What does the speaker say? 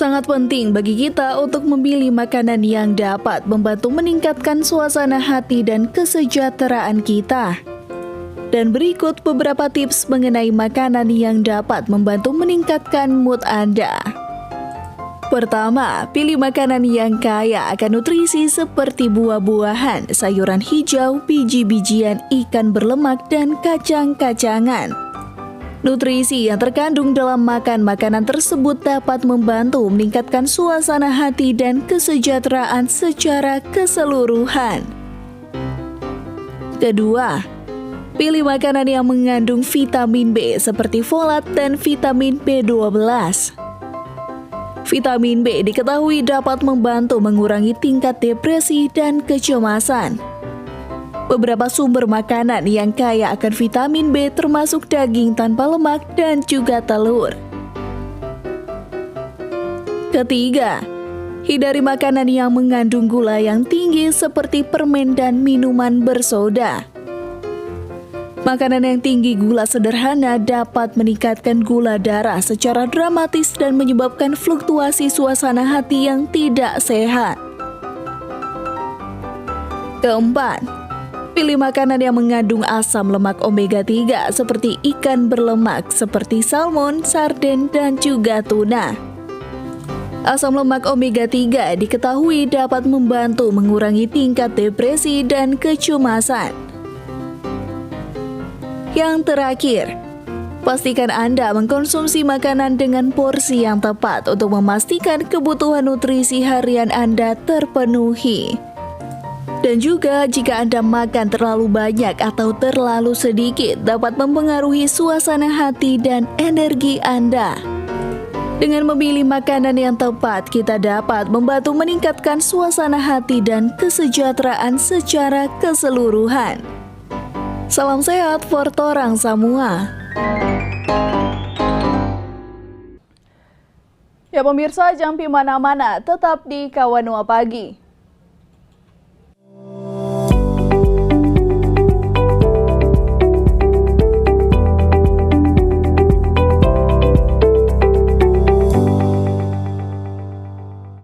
Sangat penting bagi kita untuk memilih makanan yang dapat membantu meningkatkan suasana hati dan kesejahteraan kita. Dan berikut beberapa tips mengenai makanan yang dapat membantu meningkatkan mood Anda. Pertama, pilih makanan yang kaya akan nutrisi seperti buah-buahan, sayuran hijau, biji-bijian, ikan berlemak, dan kacang-kacangan. Nutrisi yang terkandung dalam makanan tersebut dapat membantu meningkatkan suasana hati dan kesejahteraan secara keseluruhan. Kedua, pilih makanan yang mengandung vitamin B seperti folat dan vitamin B12. Vitamin B diketahui dapat membantu mengurangi tingkat depresi dan kecemasan. Beberapa sumber makanan yang kaya akan vitamin B termasuk daging tanpa lemak dan juga telur. Ketiga, hindari makanan yang mengandung gula yang tinggi seperti permen dan minuman bersoda. Makanan yang tinggi gula sederhana dapat meningkatkan gula darah secara dramatis dan menyebabkan fluktuasi suasana hati yang tidak sehat. Keempat, pilih makanan yang mengandung asam lemak omega 3 seperti ikan berlemak seperti salmon, sarden, dan juga tuna. Asam lemak omega 3 diketahui dapat membantu mengurangi tingkat depresi dan kecemasan. Yang terakhir, pastikan Anda mengkonsumsi makanan dengan porsi yang tepat untuk memastikan kebutuhan nutrisi harian Anda terpenuhi. Dan juga jika Anda makan terlalu banyak atau terlalu sedikit dapat mempengaruhi suasana hati dan energi Anda. Dengan memilih makanan yang tepat, kita dapat membantu meningkatkan suasana hati dan kesejahteraan secara keseluruhan. Salam sehat for torang semua. Ya pemirsa, jangan pi mana-mana, tetap di Kawanua Pagi.